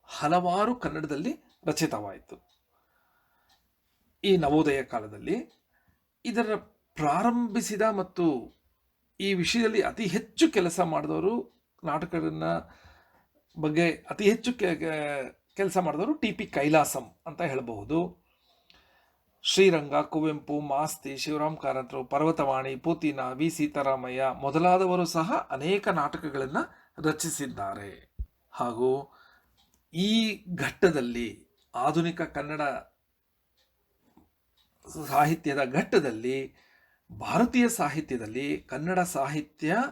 ಹಲವಾರು ಕನ್ನಡದಲ್ಲಿ ರಚಿತವಾಯಿತು. ಈ ನವೋದಯ ಕಾಲದಲ್ಲಿ ಇದರ ಪ್ರಾರಂಭಿಸಿದ ಮತ್ತು ಈ ವಿಷಯದಲ್ಲಿ ಅತಿ ಹೆಚ್ಚು ಕೆಲಸ ಮಾಡಿದವರು, ನಾಟಕಗಳನ್ನ ಬಗ್ಗೆ ಅತಿ ಹೆಚ್ಚು ಕೆಲಸ ಮಾಡಿದವರು TP ಕೈಲಾಸಂ ಅಂತ ಹೇಳಬಹುದು. ಶ್ರೀರಂಗ, ಕುವೆಂಪು, ಮಾಸ್ತಿ, ಶಿವರಾಮ್ ಕಾರಂತರು, ಪರ್ವತವಾಣಿ, ಪೂತಿನ, ವಿ ಸೀತಾರಾಮಯ್ಯ ಮೊದಲಾದವರು ಸಹ ಅನೇಕ ನಾಟಕಗಳನ್ನು ರಚಿಸಿದ್ದಾರೆ. ಹಾಗೂ ಈ ಘಟ್ಟದಲ್ಲಿ, ಆಧುನಿಕ ಕನ್ನಡ ಸಾಹಿತ್ಯದ ಘಟ್ಟದಲ್ಲಿ, ಭಾರತೀಯ ಸಾಹಿತ್ಯದಲ್ಲಿ ಕನ್ನಡ ಸಾಹಿತ್ಯ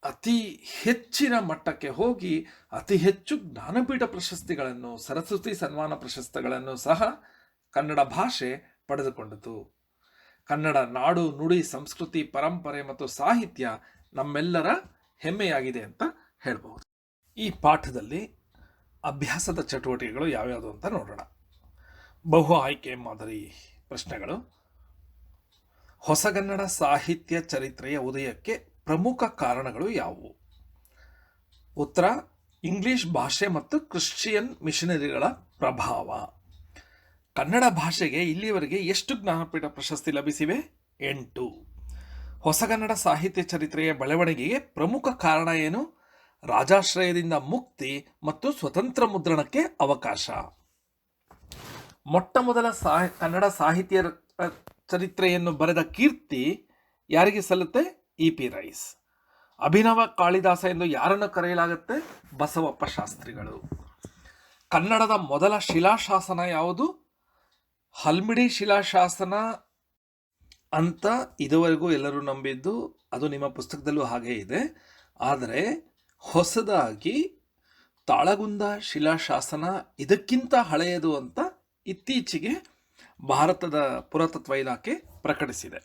ಅತಿ ಹೆಚ್ಚಿನ ಮಟ್ಟಕ್ಕೆ ಹೋಗಿ ಅತಿ ಹೆಚ್ಚು ಜ್ಞಾನಪೀಠ ಪ್ರಶಸ್ತಿಗಳನ್ನು, ಸರಸ್ವತಿ ಸನ್ಮಾನ ಪ್ರಶಸ್ತಿಗಳನ್ನು ಸಹ ಕನ್ನಡ ಭಾಷೆ ಪಡೆದುಕೊಂಡಿತು. ಕನ್ನಡ ನಾಡು, ನುಡಿ, ಸಂಸ್ಕೃತಿ, ಪರಂಪರೆ ಮತ್ತು ಸಾಹಿತ್ಯ ನಮ್ಮೆಲ್ಲರ ಹೆಮ್ಮೆಯಾಗಿದೆ ಅಂತ ಹೇಳ್ಬಹುದು. ಈ ಪಾಠದಲ್ಲಿ ಅಭ್ಯಾಸದ ಚಟುವಟಿಕೆಗಳು ಯಾವ್ಯಾವುದು ಅಂತ ನೋಡೋಣ. ಬಹು ಆಯ್ಕೆ ಮಾದರಿ ಪ್ರಶ್ನೆಗಳು. ಹೊಸಗನ್ನಡ ಸಾಹಿತ್ಯ ಚರಿತ್ರೆಯ ಉದಯಕ್ಕೆ ಪ್ರಮುಖ ಕಾರಣಗಳು ಯಾವುವು? ಉತ್ತರ: ಇಂಗ್ಲಿಷ್ ಭಾಷೆ ಮತ್ತು ಕ್ರಿಶ್ಚಿಯನ್ ಮಿಷನರಿಗಳ ಪ್ರಭಾವ. ಕನ್ನಡ ಭಾಷೆಗೆ ಇಲ್ಲಿಯವರೆಗೆ ಎಷ್ಟು ಜ್ಞಾನಪೀಠ ಪ್ರಶಸ್ತಿ ಲಭಿಸಿವೆ? 8. ಹೊಸಗನ್ನಡ ಸಾಹಿತ್ಯ ಚರಿತ್ರೆಯ ಬೆಳವಣಿಗೆಗೆ ಪ್ರಮುಖ ಕಾರಣ ಏನು? ರಾಜಾಶ್ರಯದಿಂದ ಮುಕ್ತಿ ಮತ್ತು ಸ್ವತಂತ್ರ ಮುದ್ರಣಕ್ಕೆ ಅವಕಾಶ. ಮೊಟ್ಟ ಮೊದಲ ಕನ್ನಡ ಸಾಹಿತ್ಯ ಚರಿತ್ರೆಯನ್ನು ಬರೆದ ಕೀರ್ತಿ ಯಾರಿಗೆ ಸಲ್ಲುತ್ತೆ? E.P. ರೈಸ್. ಅಭಿನವ ಕಾಳಿದಾಸ ಎಂದು ಯಾರನ್ನು ಕರೆಯಲಾಗುತ್ತೆ? ಬಸವಪ್ಪ ಶಾಸ್ತ್ರಿಗಳು. ಕನ್ನಡದ ಮೊದಲ ಶಿಲಾಶಾಸನ ಯಾವುದು? ಹಲ್ಮಿಡಿ ಶಿಲಾಶಾಸನ ಅಂತ ಇದುವರೆಗೂ ಎಲ್ಲರೂ ನಂಬಿದ್ದು, ಅದು ನಿಮ್ಮ ಪುಸ್ತಕದಲ್ಲೂ ಹಾಗೇ ಇದೆ. ಆದರೆ ಹೊಸದಾಗಿ ತಾಳಗುಂದ ಶಿಲಾಶಾಸನ ಇದಕ್ಕಿಂತ ಹಳೆಯದು ಅಂತ ಇತ್ತೀಚೆಗೆ ಭಾರತದ ಪುರಾತತ್ವ ಇಲಾಖೆ ಪ್ರಕಟಿಸಿದೆ.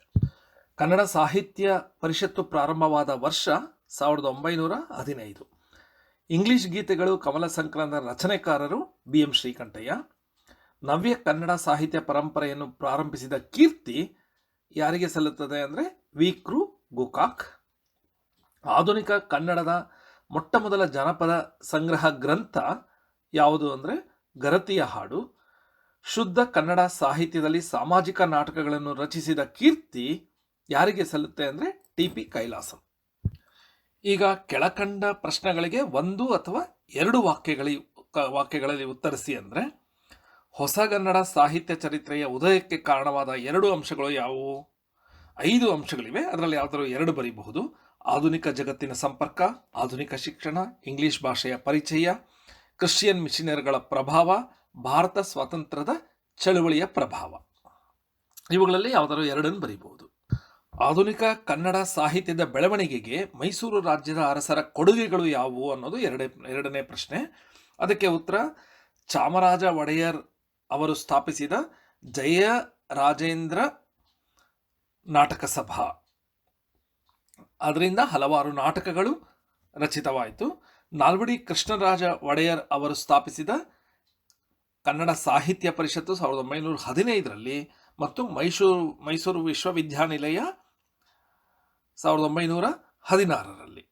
ಕನ್ನಡ ಸಾಹಿತ್ಯ ಪರಿಷತ್ತು ಪ್ರಾರಂಭವಾದ ವರ್ಷ 1915. ಇಂಗ್ಲಿಷ್ ಗೀತೆಗಳು ಕಮಲ ಸಂಕ್ರಾಂತ ರಚನೆಕಾರರು BM ಶ್ರೀಕಂಠಯ್ಯ. ನವ್ಯ ಕನ್ನಡ ಸಾಹಿತ್ಯ ಪರಂಪರೆಯನ್ನು ಪ್ರಾರಂಭಿಸಿದ ಕೀರ್ತಿ ಯಾರಿಗೆ ಸಲ್ಲುತ್ತದೆ ಅಂದರೆ ವಿ.ಕೃ. ಗೋಕಾಕ್. ಆಧುನಿಕ ಕನ್ನಡದ ಮೊಟ್ಟ ಮೊದಲ ಜನಪದ ಸಂಗ್ರಹ ಗ್ರಂಥ ಯಾವುದು ಅಂದರೆ ಗರತಿಯ ಹಾಡು. ಶುದ್ಧ ಕನ್ನಡ ಸಾಹಿತ್ಯದಲ್ಲಿ ಸಾಮಾಜಿಕ ನಾಟಕಗಳನ್ನು ರಚಿಸಿದ ಕೀರ್ತಿ ಯಾರಿಗೆ ಸಲ್ಲುತ್ತೆ ಅಂದರೆ TP ಕೈಲಾಸಂ. ಈಗ ಕೆಳಕಂಡ ಪ್ರಶ್ನೆಗಳಿಗೆ 1 ಅಥವಾ 2 ವಾಕ್ಯಗಳಲ್ಲಿ ಉತ್ತರಿಸಿ ಅಂದರೆ, ಹೊಸಗನ್ನಡ ಸಾಹಿತ್ಯ ಚರಿತ್ರೆಯ ಉದಯಕ್ಕೆ ಕಾರಣವಾದ 2 ಅಂಶಗಳು ಯಾವುವು? 5 ಅಂಶಗಳಿವೆ, ಅದರಲ್ಲಿ ಯಾವುದಾದ್ರು 2 ಬರೀಬಹುದು. ಆಧುನಿಕ ಜಗತ್ತಿನ ಸಂಪರ್ಕ, ಆಧುನಿಕ ಶಿಕ್ಷಣ, ಇಂಗ್ಲಿಷ್ ಭಾಷೆಯ ಪರಿಚಯ, ಕ್ರಿಶ್ಚಿಯನ್ ಮಿಷನರಿಗಳ ಪ್ರಭಾವ, ಭಾರತ ಸ್ವಾತಂತ್ರ್ಯದ ಚಳುವಳಿಯ ಪ್ರಭಾವ. ಇವುಗಳಲ್ಲಿ ಯಾವುದಾದ್ರು 2 ಬರೀಬಹುದು. ಆಧುನಿಕ ಕನ್ನಡ ಸಾಹಿತ್ಯದ ಬೆಳವಣಿಗೆಗೆ ಮೈಸೂರು ರಾಜ್ಯದ ಅರಸರ ಕೊಡುಗೆಗಳು ಯಾವುವು ಅನ್ನೋದು 2ನೇ ಪ್ರಶ್ನೆ. ಅದಕ್ಕೆ ಉತ್ತರ ಚಾಮರಾಜ ಒಡೆಯರ್ ಅವರು ಸ್ಥಾಪಿಸಿದ ಜಯ ರಾಜೇಂದ್ರ ನಾಟಕ ಸಭಾ, ಅದರಿಂದ ಹಲವಾರು ನಾಟಕಗಳು ರಚಿತವಾಯಿತು. ನಾಲ್ವಡಿ ಕೃಷ್ಣರಾಜ ಒಡೆಯರ್ ಅವರು ಸ್ಥಾಪಿಸಿದ ಕನ್ನಡ ಸಾಹಿತ್ಯ ಪರಿಷತ್ತು 1915ರಲ್ಲಿ ಮತ್ತು ಮೈಸೂರು ವಿಶ್ವವಿದ್ಯಾನಿಲಯ 1916ರಲ್ಲಿ.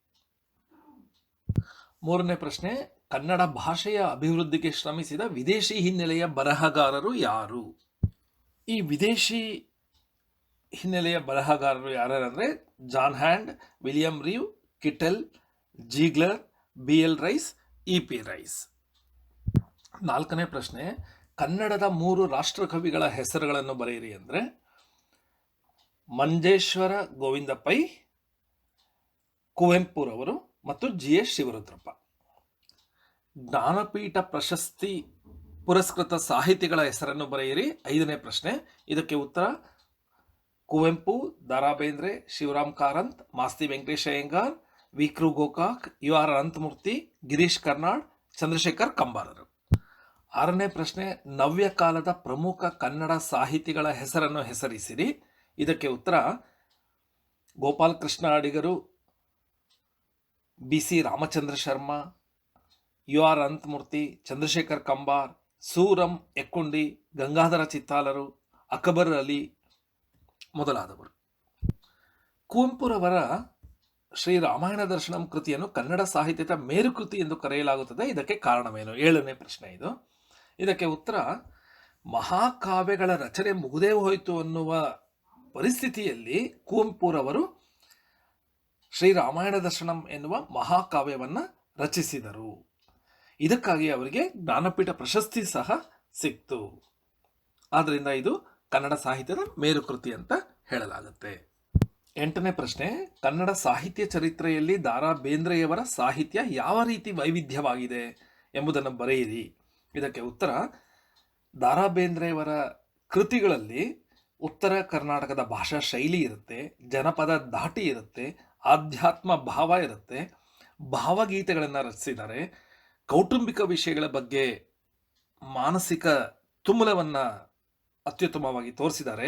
3ನೇ ಪ್ರಶ್ನೆ, ಕನ್ನಡ ಭಾಷೆಯ ಅಭಿವೃದ್ಧಿಗೆ ಶ್ರಮಿಸಿದ ವಿದೇಶಿ ಹಿನ್ನೆಲೆಯ ಬರಹಗಾರರು ಯಾರು? ಈ ವಿದೇಶಿ ಹಿನ್ನೆಲೆಯ ಬರಹಗಾರರು ಯಾರ್ಯಾರಂದರೆ John Hand, William Reeve, Kittel, Ziegler, BL Rice, EP Rice. 4ನೇ ಪ್ರಶ್ನೆ, ಕನ್ನಡದ 3 ರಾಷ್ಟ್ರಕವಿಗಳ ಹೆಸರುಗಳನ್ನು ಬರೆಯಿರಿ ಅಂದರೆ ಮಂಜೇಶ್ವರ ಗೋವಿಂದ ಪೈ, ಕುವೆಂಪುರವರು ಮತ್ತು GS ಶಿವರುದ್ರಪ್ಪ. ಜ್ಞಾನಪೀಠ ಪ್ರಶಸ್ತಿ ಪುರಸ್ಕೃತ ಸಾಹಿತಿಗಳ ಹೆಸರನ್ನು ಬರೆಯಿರಿ. 5ನೇ ಪ್ರಶ್ನೆ, ಇದಕ್ಕೆ ಉತ್ತರ ಕುವೆಂಪು, ದ.ರಾ ಬೇಂದ್ರೆ, ಶಿವರಾಮ್ ಕಾರಂತ್, ಮಾಸ್ತಿ ವೆಂಕಟೇಶ ಅಯ್ಯಂಗಾರ್, ವಿ.ಕೃ. ಗೋಕಾಕ್, UR ಅನಂತಮೂರ್ತಿ, ಗಿರೀಶ್ ಕರ್ನಾಡ್, ಚಂದ್ರಶೇಖರ್ ಕಂಬಾರರು. 6ನೇ ಪ್ರಶ್ನೆ, ನವ್ಯ ಕಾಲದ ಪ್ರಮುಖ ಕನ್ನಡ ಸಾಹಿತಿಗಳ ಹೆಸರನ್ನು ಹೆಸರಿಸಿರಿ. ಇದಕ್ಕೆ ಉತ್ತರ ಗೋಪಾಲ್ ಕೃಷ್ಣ ಅಡಿಗರು, BC ರಾಮಚಂದ್ರ ಶರ್ಮಾ, UR ಅನಂತಮೂರ್ತಿ, ಚಂದ್ರಶೇಖರ್ ಕಂಬಾರ್, ಸೂರಂ ಎಕ್ಕುಂಡಿ, ಗಂಗಾಧರ ಚಿತ್ತಾಲರು, ಅಕ್ಬರ್ ಅಲಿ ಮೊದಲಾದವರು. ಕುವೆಂಪುರವರ ಶ್ರೀ ರಾಮಾಯಣ ದರ್ಶನಂ ಕೃತಿಯನ್ನು ಕನ್ನಡ ಸಾಹಿತ್ಯದ ಮೇರುಕೃತಿ ಎಂದು ಕರೆಯಲಾಗುತ್ತದೆ. ಇದಕ್ಕೆ ಕಾರಣವೇನು? 7ನೇ ಪ್ರಶ್ನೆ ಇದು. ಇದಕ್ಕೆ ಉತ್ತರ ಮಹಾಕಾವ್ಯಗಳ ರಚನೆ ಮುಗಿದೇ ಹೋಯಿತು ಅನ್ನುವ ಪರಿಸ್ಥಿತಿಯಲ್ಲಿ ಕುವೆಂಪುರವರು ಶ್ರೀ ರಾಮಾಯಣ ದರ್ಶನಂ ಎನ್ನುವ ಮಹಾಕಾವ್ಯವನ್ನು ರಚಿಸಿದರು. ಇದಕ್ಕಾಗಿ ಅವರಿಗೆ ಜ್ಞಾನಪೀಠ ಪ್ರಶಸ್ತಿ ಸಹ ಸಿಕ್ತು. ಆದ್ದರಿಂದ ಇದು ಕನ್ನಡ ಸಾಹಿತ್ಯದ ಮೇರುಕೃತಿ ಅಂತ ಹೇಳಲಾಗುತ್ತೆ. 8ನೇ ಪ್ರಶ್ನೆ, ಕನ್ನಡ ಸಾಹಿತ್ಯ ಚರಿತ್ರೆಯಲ್ಲಿ ದ.ರಾ ಬೇಂದ್ರೆಯವರ ಸಾಹಿತ್ಯ ಯಾವ ರೀತಿ ವೈವಿಧ್ಯವಾಗಿದೆ ಎಂಬುದನ್ನು ಬರೆಯಿರಿ. ಇದಕ್ಕೆ ಉತ್ತರ ದ.ರಾ ಬೇಂದ್ರೆಯವರ ಕೃತಿಗಳಲ್ಲಿ ಉತ್ತರ ಕರ್ನಾಟಕದ ಭಾಷಾ ಶೈಲಿ ಇರುತ್ತೆ, ಜನಪದ ಧಾಟಿ ಇರುತ್ತೆ, ಆಧ್ಯಾತ್ಮ ಭಾವ ಇರುತ್ತೆ, ಭಾವಗೀತೆಗಳನ್ನು ರಚಿಸಿದ್ದಾರೆ, ಕೌಟುಂಬಿಕ ವಿಷಯಗಳ ಬಗ್ಗೆ ಮಾನಸಿಕ ತುಮುಲವನ್ನು ಅತ್ಯುತ್ತಮವಾಗಿ ತೋರಿಸಿದ್ದಾರೆ,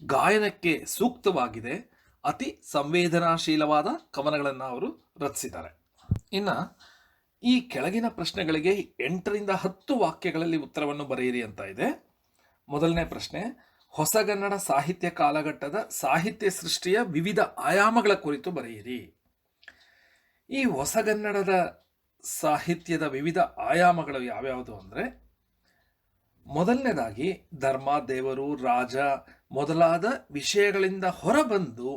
ಗಾಯನಕ್ಕೆ ಸೂಕ್ತವಾಗಿದೆ, ಅತಿ ಸಂವೇದನಾಶೀಲವಾದ ಕವನಗಳನ್ನು ಅವರು ರಚಿಸಿದ್ದಾರೆ. ಇನ್ನು ಈ ಕೆಳಗಿನ ಪ್ರಶ್ನೆಗಳಿಗೆ 8ರಿಂದ 10 ವಾಕ್ಯಗಳಲ್ಲಿ ಉತ್ತರವನ್ನು ಬರೆಯಿರಿ ಅಂತ ಇದೆ. ಮೊದಲನೇ ಪ್ರಶ್ನೆ, ಹೊಸಗನ್ನಡ ಸಾಹಿತ್ಯ ಕಾಲಘಟ್ಟದ ಸಾಹಿತ್ಯ ಸೃಷ್ಟಿಯ ವಿವಿಧ ಆಯಾಮಗಳ ಕುರಿತು ಬರೆಯಿರಿ. ಈ ಹೊಸಗನ್ನಡದ ಸಾಹಿತ್ಯದ ವಿವಿಧ ಆಯಾಮಗಳು ಯಾವ್ಯಾವುದು ಅಂದರೆ, ಮೊದಲನೇದಾಗಿ ಧರ್ಮ, ದೇವರು, ರಾಜ ಮೊದಲಾದ ವಿಷಯಗಳಿಂದ ಹೊರಬಂದು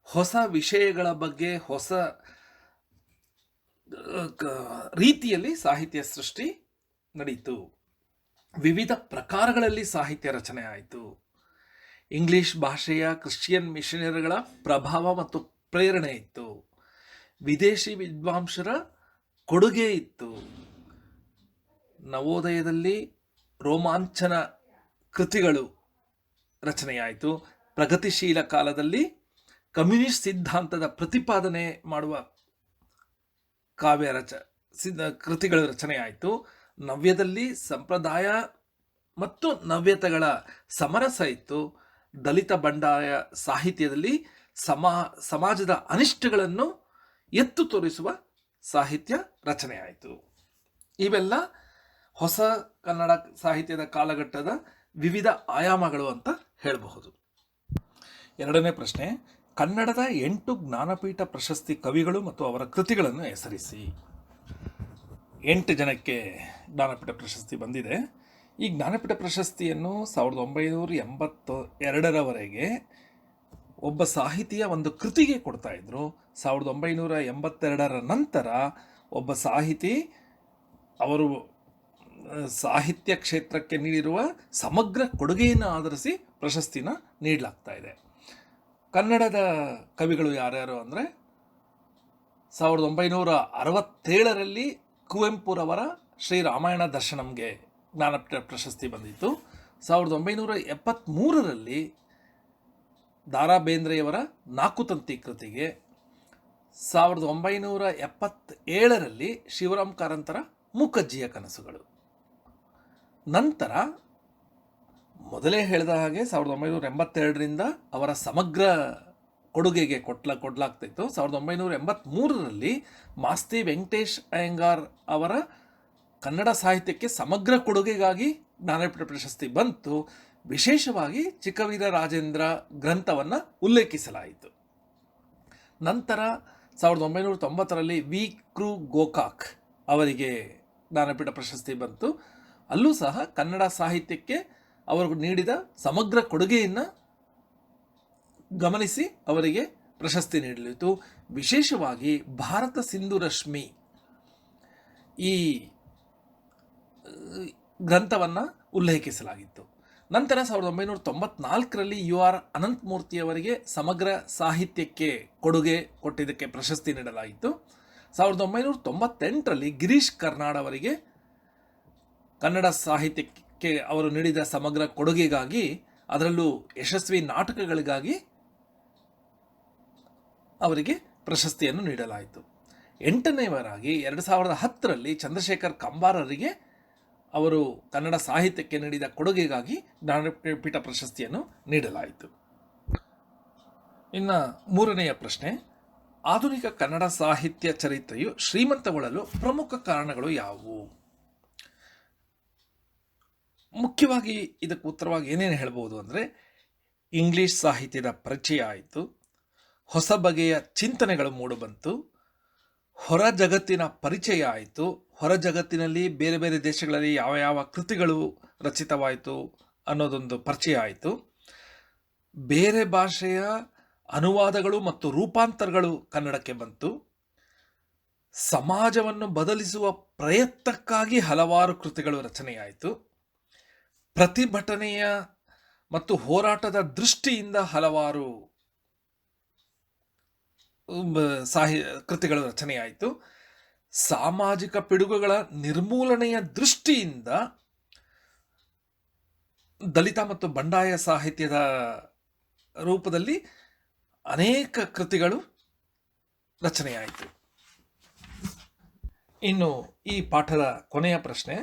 ಹೊಸ ವಿಷಯಗಳ ಬಗ್ಗೆ ಹೊಸ ರೀತಿಯಲ್ಲಿ ಸಾಹಿತ್ಯ ಸೃಷ್ಟಿ ನಡೀತು. ವಿವಿಧ ಪ್ರಕಾರಗಳಲ್ಲಿ ಸಾಹಿತ್ಯ ರಚನೆ ಆಯಿತು. ಇಂಗ್ಲಿಷ್ ಭಾಷೆಯ ಕ್ರಿಶ್ಚಿಯನ್ ಮಿಷನರಿಗಳ ಪ್ರಭಾವ ಮತ್ತು ಪ್ರೇರಣೆ ಇತ್ತು. ವಿದೇಶಿ ವಿದ್ವಾಂಸರ ಕೊಡುಗೆ ಇತ್ತು. ನವೋದಯದಲ್ಲಿ ರೋಮಾಂಚನ ಕೃತಿಗಳು ರಚನೆಯಾಯಿತು. ಪ್ರಗತಿಶೀಲ ಕಾಲದಲ್ಲಿ ಕಮ್ಯುನಿಸ್ಟ್ ಸಿದ್ಧಾಂತದ ಪ್ರತಿಪಾದನೆ ಮಾಡುವ ಕೃತಿಗಳು ರಚನೆಯಾಯಿತು. ನವ್ಯದಲ್ಲಿ ಸಂಪ್ರದಾಯ ಮತ್ತು ನವ್ಯತೆಗಳ ಸಮರಸ ಇತ್ತು. ದಲಿತ ಬಂಡಾಯ ಸಾಹಿತ್ಯದಲ್ಲಿ ಸಮಾಜದ ಅನಿಷ್ಟಗಳನ್ನು ಎತ್ತು ತೋರಿಸುವ ಸಾಹಿತ್ಯ ರಚನೆಯಾಯಿತು. ಇವೆಲ್ಲ ಹೊಸ ಕನ್ನಡ ಸಾಹಿತ್ಯದ ಕಾಲಘಟ್ಟದ ವಿವಿಧ ಆಯಾಮಗಳು ಅಂತ ಹೇಳಬಹುದು. ಎರಡನೇ ಪ್ರಶ್ನೆ, ಕನ್ನಡದ 8 ಜ್ಞಾನಪೀಠ ಪ್ರಶಸ್ತಿ ಕವಿಗಳು ಮತ್ತು ಅವರ ಕೃತಿಗಳನ್ನು ಹೆಸರಿಸಿ. 8 ಜನಕ್ಕೆ ಜ್ಞಾನಪೀಠ ಪ್ರಶಸ್ತಿ ಬಂದಿದೆ. ಈ ಜ್ಞಾನಪೀಠ ಪ್ರಶಸ್ತಿಯನ್ನು 1982ರವರೆಗೆ ಒಬ್ಬ ಸಾಹಿತಿಯ ಒಂದು ಕೃತಿಗೆ ಕೊಡ್ತಾ ಇದ್ರು. 1982ರ ನಂತರ ಒಬ್ಬ ಸಾಹಿತಿ ಅವರು ಸಾಹಿತ್ಯ ಕ್ಷೇತ್ರಕ್ಕೆ ನೀಡಿರುವ ಸಮಗ್ರ ಕೊಡುಗೆಯನ್ನು ಆಧರಿಸಿ ಪ್ರಶಸ್ತಿನ ನೀಡಲಾಗ್ತಾ ಇದೆ. ಕನ್ನಡದ ಕವಿಗಳು ಯಾರ್ಯಾರು ಅಂದರೆ 1967ರಲ್ಲಿ ಕುವೆಂಪುರವರ ಶ್ರೀರಾಮಾಯಣ ದರ್ಶನಂಗೆ ಜ್ಞಾನಪೀಠ ಪ್ರಶಸ್ತಿ ಬಂದಿತ್ತು. 1973ರಲ್ಲಿ ದಾರಾ ಬೇಂದ್ರೆಯವರ ನಾಕುತಂತಿ ಕೃತಿಗೆ, 1977ರಲ್ಲಿ ಶಿವರಾಮ್ ಕಾರಂತರ ಮೂಕಜ್ಜಿಯ ಕನಸುಗಳು. ನಂತರ ಮೊದಲೇ ಹೇಳಿದ ಹಾಗೆ 1982ರಿಂದ ಅವರ ಸಮಗ್ರ ಕೊಡುಗೆಗೆ ಕೊಡಲಾಗ್ತಿತ್ತು. 1983ರಲ್ಲಿ ಮಾಸ್ತಿ ವೆಂಕಟೇಶ್ ಅಯ್ಯಂಗಾರ್ ಅವರ ಕನ್ನಡ ಸಾಹಿತ್ಯಕ್ಕೆ ಸಮಗ್ರ ಕೊಡುಗೆಗಾಗಿ ಜ್ಞಾನಪೀಠ ಪ್ರಶಸ್ತಿ ಬಂತು. ವಿಶೇಷವಾಗಿ ಚಿಕ್ಕವೀರ ರಾಜೇಂದ್ರ ಗ್ರಂಥವನ್ನು ಉಲ್ಲೇಖಿಸಲಾಯಿತು. ನಂತರ 1990ರಲ್ಲಿ ವಿ. ಕೃ. ಗೋಕಾಕ್ ಅವರಿಗೆ ಜ್ಞಾನಪೀಠ ಪ್ರಶಸ್ತಿ ಬಂತು. ಅಲ್ಲೂ ಸಹ ಕನ್ನಡ ಸಾಹಿತ್ಯಕ್ಕೆ ಅವರು ನೀಡಿದ ಸಮಗ್ರ ಕೊಡುಗೆಯನ್ನು ಗಮನಿಸಿ ಅವರಿಗೆ ಪ್ರಶಸ್ತಿ ನೀಡಲಿತ್ತು. ವಿಶೇಷವಾಗಿ ಭಾರತ ಸಿಂಧು ರಶ್ಮಿ ಈ ಗ್ರಂಥವನ್ನು ಉಲ್ಲೇಖಿಸಲಾಗಿತ್ತು. ನಂತರ 1994ರಲ್ಲಿ ಯು. ಆರ್. ಅನಂತಮೂರ್ತಿಯವರಿಗೆ ಸಮಗ್ರ ಸಾಹಿತ್ಯಕ್ಕೆ ಕೊಡುಗೆ ಕೊಟ್ಟಿದ್ದಕ್ಕೆ ಪ್ರಶಸ್ತಿ ನೀಡಲಾಯಿತು. 1998ರಲ್ಲಿ ಗಿರೀಶ್ ಕರ್ನಾಡ್ ಅವರಿಗೆ ಕನ್ನಡ ಸಾಹಿತ್ಯಕ್ಕೆ ಅವರು ನೀಡಿದ ಸಮಗ್ರ ಕೊಡುಗೆಗಾಗಿ, ಅದರಲ್ಲೂ ಯಶಸ್ವಿ ನಾಟಕಗಳಿಗಾಗಿ ಅವರಿಗೆ ಪ್ರಶಸ್ತಿಯನ್ನು ನೀಡಲಾಯಿತು. 8ನೇವರಾಗಿ 2010ರಲ್ಲಿ ಚಂದ್ರಶೇಖರ್ ಕಂಬಾರರಿಗೆ ಅವರು ಕನ್ನಡ ಸಾಹಿತ್ಯಕ್ಕೆ ನೀಡಿದ ಕೊಡುಗೆಗಾಗಿ ಜ್ಞಾನಪೀಠ ಪ್ರಶಸ್ತಿಯನ್ನು ನೀಡಲಾಯಿತು. ಇನ್ನು 3ನೆಯ ಪ್ರಶ್ನೆ, ಆಧುನಿಕ ಕನ್ನಡ ಸಾಹಿತ್ಯ ಚರಿತ್ರೆಯು ಶ್ರೀಮಂತಗೊಳ್ಳಲು ಪ್ರಮುಖ ಕಾರಣಗಳು ಯಾವುವು? ಮುಖ್ಯವಾಗಿ ಇದಕ್ಕೆ ಉತ್ತರವಾಗಿ ಏನೇನು ಹೇಳ್ಬೋದು ಅಂದರೆ, ಇಂಗ್ಲಿಷ್ ಸಾಹಿತ್ಯದ ಪರಿಚಯ ಆಯಿತು, ಹೊಸ ಬಗೆಯ ಚಿಂತನೆಗಳು ಮೂಡಿಬಂತು, ಹೊರ ಜಗತ್ತಿನ ಪರಿಚಯ ಆಯಿತು, ಹೊರ ಜಗತ್ತಿನಲ್ಲಿ ಬೇರೆ ಬೇರೆ ದೇಶಗಳಲ್ಲಿ ಯಾವ ಯಾವ ಕೃತಿಗಳು ರಚಿತವಾಯಿತು ಅನ್ನೋದೊಂದು ಪರಿಚಯ ಆಯಿತು, ಬೇರೆ ಭಾಷೆಯ ಅನುವಾದಗಳು ಮತ್ತು ರೂಪಾಂತರಗಳು ಕನ್ನಡಕ್ಕೆ ಬಂತು, ಸಮಾಜವನ್ನು ಬದಲಿಸುವ ಪ್ರಯತ್ನಕ್ಕಾಗಿ ಹಲವಾರು ಕೃತಿಗಳು ರಚನೆಯಾಯಿತು, ಪ್ರತಿಭಟನೆಯ ಮತ್ತು ಹೋರಾಟದ ದೃಷ್ಟಿಯಿಂದ ಹಲವಾರು ಕೃತಿಗಳು ರಚನೆಯಾಯಿತು, ಸಾಮಾಜಿಕ ಪಿಡುಗುಗಳ ನಿರ್ಮೂಲನೆಯ ದೃಷ್ಟಿಯಿಂದ ದಲಿತ ಮತ್ತು ಬಂಡಾಯ ಸಾಹಿತ್ಯದ ರೂಪದಲ್ಲಿ ಅನೇಕ ಕೃತಿಗಳು ರಚನೆಯಾಯಿತು. ಇನ್ನು ಈ ಪಾಠದ ಕೊನೆಯ ಪ್ರಶ್ನೆ,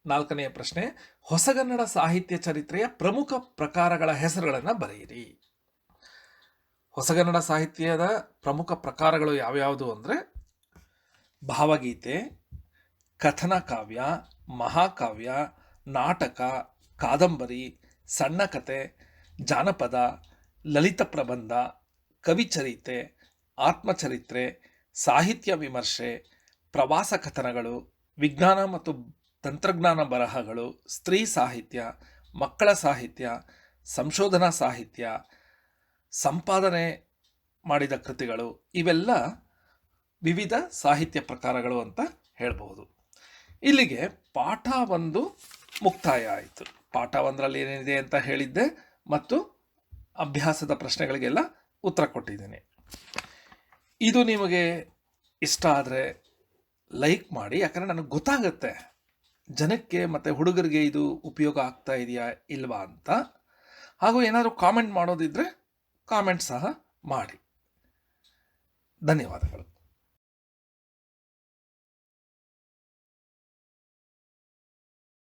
4ನೆಯ ಪ್ರಶ್ನೆ, ಹೊಸಗನ್ನಡ ಸಾಹಿತ್ಯ ಚರಿತ್ರೆಯ ಪ್ರಮುಖ ಪ್ರಕಾರಗಳ ಹೆಸರುಗಳನ್ನು ಬರೆಯಿರಿ. ಹೊಸಗನ್ನಡ ಸಾಹಿತ್ಯದ ಪ್ರಮುಖ ಪ್ರಕಾರಗಳು ಯಾವ್ಯಾವುದು ಅಂದರೆ, ಭಾವಗೀತೆ, ಕಥನ ಕಾವ್ಯ, ಮಹಾಕಾವ್ಯ, ನಾಟಕ, ಕಾದಂಬರಿ, ಸಣ್ಣ ಕತೆ, ಜಾನಪದ, ಲಲಿತ ಪ್ರಬಂಧ, ಕವಿಚರಿತೆ, ಆತ್ಮಚರಿತ್ರೆ, ಸಾಹಿತ್ಯ ವಿಮರ್ಶೆ, ಪ್ರವಾಸ ಕಥನಗಳು, ವಿಜ್ಞಾನ ಮತ್ತು ತಂತ್ರಜ್ಞಾನ ಬರಹಗಳು, ಸ್ತ್ರೀ ಸಾಹಿತ್ಯ, ಮಕ್ಕಳ ಸಾಹಿತ್ಯ, ಸಂಶೋಧನಾ ಸಾಹಿತ್ಯ, ಸಂಪಾದನೆ ಮಾಡಿದ ಕೃತಿಗಳು, ಇವೆಲ್ಲ ವಿವಿಧ ಸಾಹಿತ್ಯ ಪ್ರಕಾರಗಳು ಅಂತ ಹೇಳಬಹುದು. ಇಲ್ಲಿಗೆ ಪಾಠ 1 ಮುಕ್ತಾಯ ಆಯಿತು. ಪಾಠ 1ರಲ್ಲಿ ಏನೇನಿದೆ ಅಂತ ಹೇಳಿದ್ದೆ ಮತ್ತು ಅಭ್ಯಾಸದ ಪ್ರಶ್ನೆಗಳಿಗೆಲ್ಲ ಉತ್ತರ ಕೊಟ್ಟಿದ್ದೇನೆ. ಇದು ನಿಮಗೆ ಇಷ್ಟ ಆದರೆ ಲೈಕ್ ಮಾಡಿ, ಯಾಕಂದರೆ ನನಗೆ ಗೊತ್ತಾಗುತ್ತೆ ಜನಕ್ಕೆ ಮತ್ತು ಹುಡುಗರಿಗೆ ಇದು ಉಪಯೋಗ ಆಗ್ತಾ ಇದೆಯಾ ಇಲ್ವಾ ಅಂತ. ಹಾಗೂ ಏನಾದರೂ ಕಾಮೆಂಟ್ ಮಾಡೋದಿದ್ದರೆ ಕಾಮೆಂಟ್ ಸಹ ಮಾಡಿ. ಧನ್ಯವಾದಗಳು.